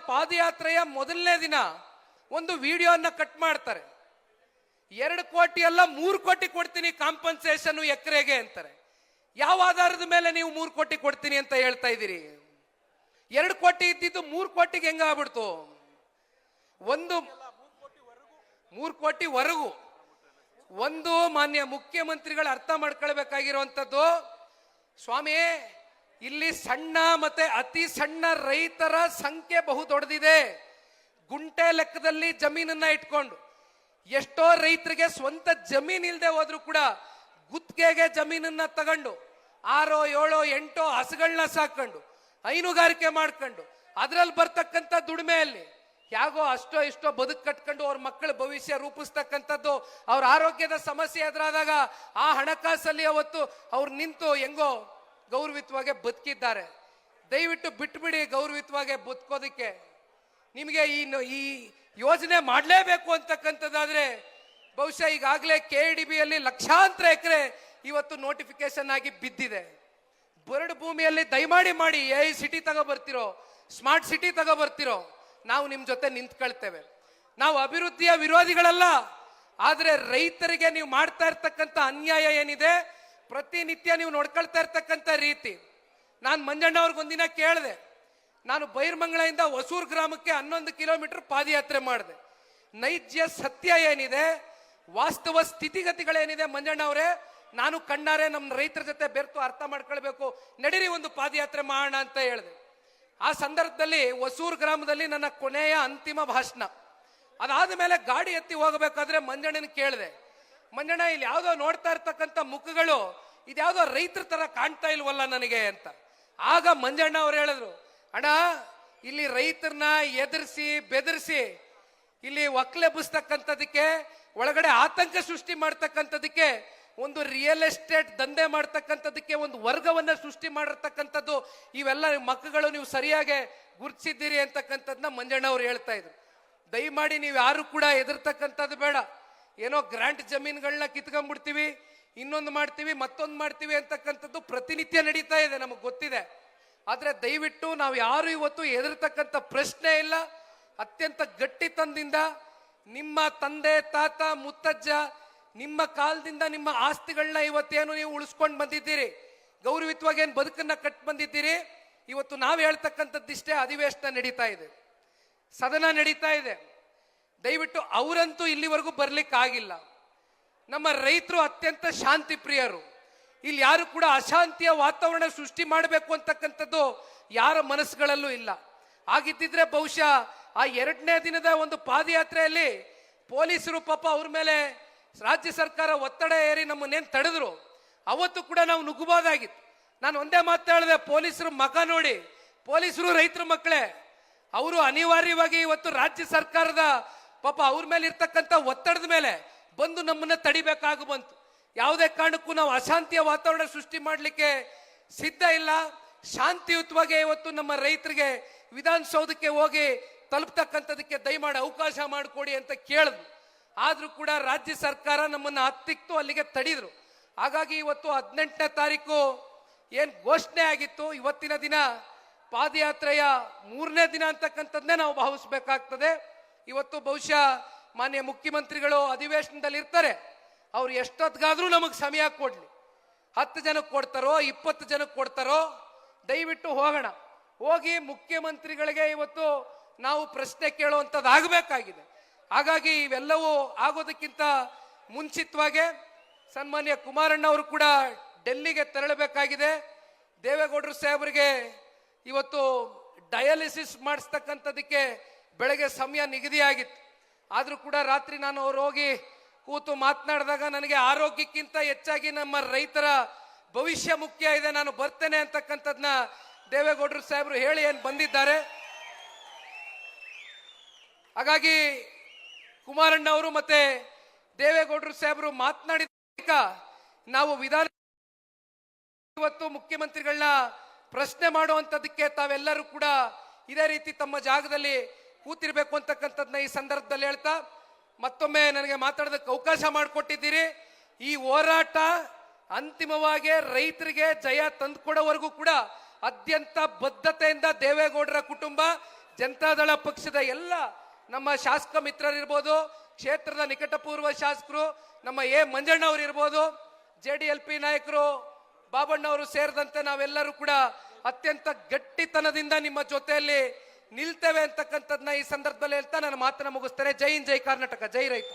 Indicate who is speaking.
Speaker 1: ಪಾದಯಾತ್ರೆಯ ಮೊದಲನೇ ದಿನ ಒಂದು ವಿಡಿಯೋನ ಕಟ್ ಮಾಡ್ತಾರೆ. 2 ಕೋಟಿ ಅಲ್ಲ 3 ಕೋಟಿ ಕೊಡ್ತೀನಿ ಕಾಂಪನ್ಸೇಷನ್ ಎಕರೆಗೆ ಅಂತಾರೆ. ಯಾವ ಆಧಾರದ ಮೇಲೆ ನೀವು 3 ಕೋಟಿ ಕೊಡ್ತೀನಿ ಅಂತ ಹೇಳ್ತಾ ಇದ್ದೀರಿ? 2 ಕೋಟಿ ಇದ್ದಿದ್ದು 3 ಕೋಟಿಗೆ ಹೆಂಗ ಆಗ್ಬಿಡ್ತು? 3 ಕೋಟಿವರೆಗೂ ಒಂದು ಮಾನ್ಯ ಮುಖ್ಯಮಂತ್ರಿಗಳು ಅರ್ಥ ಮಾಡ್ಕೊಳ್ಬೇಕಾಗಿರುವಂಥದ್ದು, ಸ್ವಾಮಿ ಇಲ್ಲಿ ಸಣ್ಣ ಮತ್ತೆ ಅತಿ ಸಣ್ಣ ರೈತರ ಸಂಖ್ಯೆ ಬಹು ದೊಡ್ಡದಿದೆ. ಗುಂಟೆ ಲೆಕ್ಕದಲ್ಲಿ ಜಮೀನನ್ನ ಇಟ್ಕೊಂಡು ಎಷ್ಟೋ ರೈತರಿಗೆ ಸ್ವಂತ ಜಮೀನ್ ಇಲ್ಲದೆ ಹೋದ್ರು ಕೂಡ ಗುತ್ತಿಗೆಗೆ ಜಮೀನನ್ನ ತಗೊಂಡು 6, 7, 8 ಹಸುಗಳನ್ನ ಸಾಕೊಂಡು ಹೈನುಗಾರಿಕೆ ಮಾಡ್ಕೊಂಡು ಅದರಲ್ಲಿ ಬರ್ತಕ್ಕಂಥ ದುಡಿಮೆಯಲ್ಲಿ ಯಾಗೋ ಅಷ್ಟೋ ಇಷ್ಟೋ ಬದುಕು ಕಟ್ಕೊಂಡು ಅವ್ರ ಮಕ್ಕಳ ಭವಿಷ್ಯ ರೂಪಿಸ್ತಕ್ಕಂಥದ್ದು, ಅವ್ರ ಆರೋಗ್ಯದ ಸಮಸ್ಯೆ ಎದುರಾದಾಗ ಆ ಹಣಕಾಸಲ್ಲಿ ಅವತ್ತು ಅವ್ರು ನಿಂತು ಹೆಂಗೋ ಗೌರವಿತವಾಗಿ ಬದುಕಿದ್ದಾರೆ. ದಯವಿಟ್ಟು ಬಿಟ್ಬಿಡಿ ಗೌರವಿತವಾಗಿ ಬದುಕೋದಕ್ಕೆ. ನಿಮಗೆ ಈ ಯೋಜನೆ ಮಾಡಲೇಬೇಕು ಅಂತಕ್ಕಂಥದ್ದಾದ್ರೆ ಬಹುಶಃ ಈಗಾಗಲೇ KDBಯಲ್ಲಿ ಲಕ್ಷಾಂತರ ಎಕರೆ ಇವತ್ತು ನೋಟಿಫಿಕೇಶನ್ ಆಗಿ ಬಿದ್ದಿದೆ. ಬರಡು ಭೂಮಿಯಲ್ಲಿ ದಯಮಾಡಿ ಮಾಡಿ AI ಸಿಟಿ ತಗೋಬರ್ತಿರೋ, ಸ್ಮಾರ್ಟ್ ಸಿಟಿ ತಗೋಬರ್ತಿರೋ, ನಾವು ನಿಮ್ಮ ಜೊತೆ ನಿಂತ್ಕೊಳ್ತೇವೆ. ನಾವು ಅಭಿವೃದ್ಧಿಯ ವಿರೋಧಿಗಳಲ್ಲ. ಆದ್ರೆ ರೈತರಿಗೆ ನೀವು ಮಾಡ್ತಾ ಇರ್ತಕ್ಕಂಥ ಅನ್ಯಾಯ ಏನಿದೆ, ಪ್ರತಿನಿತ್ಯ ನೀವು ನೋಡ್ಕೊಳ್ತಾ ಇರ್ತಕ್ಕಂಥ ರೀತಿ. ನಾನು ಮಂಜಣ್ಣ ಅವ್ರಿಗೊಂದಿನ ಕೇಳಿದೆ, ನಾನು ಬೈರ್ಮಂಗಳೆಯಿಂದ ಹೊಸೂರು ಗ್ರಾಮಕ್ಕೆ 11 ಕಿಲೋಮೀಟರ್ ಪಾದಯಾತ್ರೆ ಮಾಡಿದೆ. ನೈಜ ಸತ್ಯ ಏನಿದೆ, ವಾಸ್ತವ ಸ್ಥಿತಿಗತಿಗಳೇನಿದೆ ಮಂಜಣ್ಣ ಅವರೇ, ನಾನು ಕಣ್ಣಾರೆ ನಮ್ಮ ರೈತರ ಜೊತೆ ಬೆರ್ತು ಅರ್ಥ ಮಾಡ್ಕೊಳ್ಬೇಕು, ನಡೀರಿ ಒಂದು ಪಾದಯಾತ್ರೆ ಮಾಡೋಣ ಅಂತ ಹೇಳಿದೆ. ಆ ಸಂದರ್ಭದಲ್ಲಿ ಹೊಸೂರು ಗ್ರಾಮದಲ್ಲಿ ನನ್ನ ಕೊನೆಯ ಅಂತಿಮ ಭಾಷಣ. ಅದಾದ ಮೇಲೆ ಗಾಡಿ ಎತ್ತಿ ಹೋಗಬೇಕಾದ್ರೆ ಮಂಜಣ್ಣನ ಕೇಳಿದೆ, ಮಂಜಣ್ಣ ಇಲ್ಲಿ ಯಾವುದೋ ನೋಡ್ತಾ ಇರ್ತಕ್ಕಂಥ ಮುಖಗಳು ಇದ್ಯಾವುದೋ ರೈತರ ತರ ಕಾಣ್ತಾ ಇಲ್ವಲ್ಲ ನನಗೆ ಅಂತ. ಆಗ ಮಂಜಣ್ಣ ಅವ್ರು ಹೇಳಿದ್ರು, ಅಣ್ಣ ಇಲ್ಲಿ ರೈತರನ್ನ ಎದುರಿಸಿ ಬೆದರಿಸಿ ಇಲ್ಲಿ ಒಕ್ಕಲೆಬ್ಬಿಸ್ತಕ್ಕಂಥದಕ್ಕೆ, ಒಳಗಡೆ ಆತಂಕ ಸೃಷ್ಟಿ ಮಾಡ್ತಕ್ಕಂಥದಕ್ಕೆ, ಒಂದು ರಿಯಲ್ ಎಸ್ಟೇಟ್ ದಂಧೆ ಮಾಡ್ತಕ್ಕಂಥದಕ್ಕೆ ಒಂದು ವರ್ಗವನ್ನ ಸೃಷ್ಟಿ ಮಾಡಿರ್ತಕ್ಕಂಥದ್ದು, ಇವೆಲ್ಲ ಮಕ್ಕಳು ನೀವು ಸರಿಯಾಗಿ ಗುರುತಿಸಿದ್ದೀರಿ ಅಂತಕ್ಕಂಥದ್ದನ್ನ ಮಂಜಣ್ಣ ಅವ್ರು ಹೇಳ್ತಾ ಇದ್ರು. ದಯಮಾಡಿ ನೀವು ಯಾರು ಕೂಡ ಎದುರ್ತಕ್ಕಂಥದ್ದು ಬೇಡ. ಏನೋ ಗ್ರಾಂಟ್ ಜಮೀನುಗಳನ್ನ ಕಿತ್ಕೊಂಡ್ಬಿಡ್ತೀವಿ, ಇನ್ನೊಂದು ಮಾಡ್ತೀವಿ, ಮತ್ತೊಂದು ಮಾಡ್ತೀವಿ ಅಂತಕ್ಕಂಥದ್ದು ಪ್ರತಿನಿತ್ಯ ನಡೀತಾ ಇದೆ, ನಮಗೆ ಗೊತ್ತಿದೆ. ಆದ್ರೆ ದಯವಿಟ್ಟು ನಾವು ಯಾರು ಇವತ್ತು ಎದುರ್ತಕ್ಕಂಥ ಪ್ರಶ್ನೆ ಇಲ್ಲ. ಅತ್ಯಂತ ಗಟ್ಟಿತನದಿಂದ ನಿಮ್ಮ ತಂದೆ ತಾತ ಮುತ್ತಜ್ಜ ನಿಮ್ಮ ಕಾಲದಿಂದ ನಿಮ್ಮ ಆಸ್ತಿಗಳನ್ನ ಇವತ್ತೇನು ನೀವು ಉಳಿಸ್ಕೊಂಡು ಬಂದಿದ್ದೀರಿ, ಗೌರವಿತವಾಗಿ ಏನು ಬದುಕನ್ನ ಕಟ್ ಬಂದಿದ್ದೀರಿ. ಇವತ್ತು ನಾವು ಹೇಳ್ತಕ್ಕಂಥದ್ದಿಷ್ಟೇ, ಅಧಿವೇಶನ ನಡೀತಾ ಇದೆ, ಸದನ ನಡೀತಾ ಇದೆ. ದಯವಿಟ್ಟು ಅವರಂತೂ ಇಲ್ಲಿವರೆಗೂ ಬರ್ಲಿಕ್ಕೆ ಆಗಿಲ್ಲ. ನಮ್ಮ ರೈತರು ಅತ್ಯಂತ ಶಾಂತಿ ಪ್ರಿಯರು. ಇಲ್ಲಿ ಯಾರು ಕೂಡ ಅಶಾಂತಿಯ ವಾತಾವರಣ ಸೃಷ್ಟಿ ಮಾಡಬೇಕು ಅಂತಕ್ಕಂಥದ್ದು ಯಾರ ಮನಸ್ಸುಗಳಲ್ಲೂ ಇಲ್ಲ. ಆಗಿದ್ದಿದ್ರೆ ಬಹುಶಃ ಆ 2ನೇ ದಿನದ ಒಂದು ಪಾದಯಾತ್ರೆಯಲ್ಲಿ ಪೊಲೀಸರು ಪಾಪ ಅವ್ರ ಮೇಲೆ ರಾಜ್ಯ ಸರ್ಕಾರ ಒತ್ತಡ ಏರಿ ನಮ್ಮನ್ನೇನು ತಡೆದ್ರು, ಅವತ್ತು ಕೂಡ ನಾವು ನುಗ್ಗಬಹುದಾಗಿತ್ತು. ನಾನು ಒಂದೇ ಮಾತು ಹೇಳಿದೆ, ಪೊಲೀಸರು ಮಗ ನೋಡಿ, ಪೊಲೀಸರು ರೈತರ ಮಕ್ಕಳೇ. ಅವರು ಅನಿವಾರ್ಯವಾಗಿ ಇವತ್ತು ರಾಜ್ಯ ಸರ್ಕಾರದ ಪಾಪ ಅವ್ರ ಮೇಲೆ ಇರ್ತಕ್ಕಂಥ ಒತ್ತಡದ ಮೇಲೆ ಬಂದು ನಮ್ಮನ್ನ ತಡಿಬೇಕಾಗಿ ಬಂತು. ಯಾವುದೇ ಕಾರಣಕ್ಕೂ ನಾವು ಅಶಾಂತಿಯ ವಾತಾವರಣ ಸೃಷ್ಟಿ ಮಾಡಲಿಕ್ಕೆ ಸಿದ್ಧ ಇಲ್ಲ. ಶಾಂತಿಯುತವಾಗಿ ಇವತ್ತು ನಮ್ಮ ರೈತರಿಗೆ ವಿಧಾನಸೌಧಕ್ಕೆ ಹೋಗಿ ತಲುಪ್ತಕ್ಕಂಥದಕ್ಕೆ ದಯಮಾಡಿ ಅವಕಾಶ ಮಾಡಿಕೊಡಿ ಅಂತ ಕೇಳಿದ್ರು. ಆದ್ರೂ ಕೂಡ ರಾಜ್ಯ ಸರ್ಕಾರ ನಮ್ಮನ್ನ ಹತ್ತಿಕ್ತು, ಅಲ್ಲಿಗೆ ತಡೆದ್ರು. ಹಾಗಾಗಿ ಇವತ್ತು 18ನೇ ತಾರೀಕು ಏನ್ ಘೋಷಣೆ ಆಗಿತ್ತು, ಇವತ್ತಿನ ದಿನ ಪಾದಯಾತ್ರೆಯ 3ನೇ ದಿನ ಅಂತಕ್ಕಂಥದ್ದೇ ನಾವು ಭಾವಿಸ್ಬೇಕಾಗ್ತದೆ. ಇವತ್ತು ಬಹುಶಃ ಮಾನ್ಯ ಮುಖ್ಯಮಂತ್ರಿಗಳು ಅಧಿವೇಶನದಲ್ಲಿ ಇರ್ತಾರೆ. ಅವ್ರು ಎಷ್ಟೊತ್ತಿಗಾದ್ರೂ ನಮಗೆ ಸಮಯ ಕೊಡ್ಲಿ, 10 ಜನಕ್ಕೆ ಕೊಡ್ತಾರೋ 20 ಜನಕ್ಕೆ ಕೊಡ್ತಾರೋ, ದಯವಿಟ್ಟು ಹೋಗೋಣ. ಹೋಗಿ ಮುಖ್ಯಮಂತ್ರಿಗಳಿಗೆ ಇವತ್ತು ನಾವು ಪ್ರಶ್ನೆ ಕೇಳುವಂಥದ್ದು ಆಗಬೇಕಾಗಿದೆ. ಹಾಗಾಗಿ ಇವೆಲ್ಲವೂ ಆಗೋದಕ್ಕಿಂತ ಮುಂಚಿತವಾಗಿ ಸನ್ಮಾನ್ಯ ಕುಮಾರಣ್ಣ ಅವರು ಕೂಡ ಡೆಲ್ಲಿಗೆ ತೆರಳಬೇಕಾಗಿದೆ. ದೇವೇಗೌಡರು ಸಾಹೇಬರಿಗೆ ಇವತ್ತು ಡಯಾಲಿಸಿಸ್ ಮಾಡಿಸ್ತಕ್ಕಂಥದಕ್ಕೆ ಬೆಳಗ್ಗೆ ಸಮಯ ನಿಗದಿಯಾಗಿತ್ತು. ಆದರೂ ಕೂಡ ರಾತ್ರಿ ನಾನು ಅವ್ರು ಹೋಗಿ ಕೂತು ಮಾತನಾಡಿದಾಗ ನನಗೆ ಆರೋಗ್ಯಕ್ಕಿಂತ ಹೆಚ್ಚಾಗಿ ನಮ್ಮ ರೈತರ ಭವಿಷ್ಯ ಮುಖ್ಯ ಇದೆ, ನಾನು ಬರ್ತೇನೆ ಅಂತಕ್ಕಂಥದ್ನ ದೇವೇಗೌಡರು ಸಾಹೇಬರು ಹೇಳಿ ಏನು ಬಂದಿದ್ದಾರೆ. ಹಾಗಾಗಿ ಕುಮಾರಣ್ಣ ಅವರು ಮತ್ತೆ ದೇವೇಗೌಡರು ಸಾಹೇಬರು ಮಾತನಾಡಿದ ನಾವು ವಿಧಾನ ಇವತ್ತು ಮುಖ್ಯಮಂತ್ರಿಗಳನ್ನ ಪ್ರಶ್ನೆ ಮಾಡುವಂಥದಕ್ಕೆ ತಾವೆಲ್ಲರೂ ಕೂಡ ಇದೇ ರೀತಿ ತಮ್ಮ ಜಾಗದಲ್ಲಿ ಕೂತಿರ್ಬೇಕು ಅಂತಕ್ಕಂಥದ್ನ ಈ ಸಂದರ್ಭದಲ್ಲಿ ಹೇಳ್ತಾ, ಮತ್ತೊಮ್ಮೆ ನನಗೆ ಮಾತಾಡೋದಕ್ಕೆ ಅವಕಾಶ ಮಾಡಿಕೊಟ್ಟಿದ್ದೀರಿ. ಈ ಹೋರಾಟ ಅಂತಿಮವಾಗಿ ರೈತರಿಗೆ ಜಯ ತಂದುಕೊಡೋವರೆಗೂ ಕೂಡ ಅತ್ಯಂತ ಬದ್ಧತೆಯಿಂದ ದೇವೇಗೌಡರ ಕುಟುಂಬ ಜನತಾದಳ ಪಕ್ಷದ ಎಲ್ಲ ನಮ್ಮ ಶಾಸಕ ಮಿತ್ರರಿರ್ಬೋದು, ಕ್ಷೇತ್ರದ ನಿಕಟಪೂರ್ವ ಶಾಸಕರು, ನಮ್ಮ ಮಂಜಣ್ಣ ಅವರು ಇರ್ಬೋದು, JDLP ನಾಯಕರು, ಬಾಬಣ್ಣವರು ಸೇರಿದಂತೆ ನಾವೆಲ್ಲರೂ ಕೂಡ ಅತ್ಯಂತ ಗಟ್ಟಿತನದಿಂದ ನಿಮ್ಮ ಜೊತೆಯಲ್ಲಿ ನಿಲ್ತೇವೆ ಅಂತಕ್ಕಂಥದ್ದನ್ನ ಈ ಸಂದರ್ಭದಲ್ಲಿ ಹೇಳ್ತಾ ನಾನು ಮಾತನ್ನ ಮುಗಿಸ್ತೇನೆ. ಜೈ ಹಿಂದ್, ಜೈ ಕರ್ನಾಟಕ, ಜೈ ರೈತ.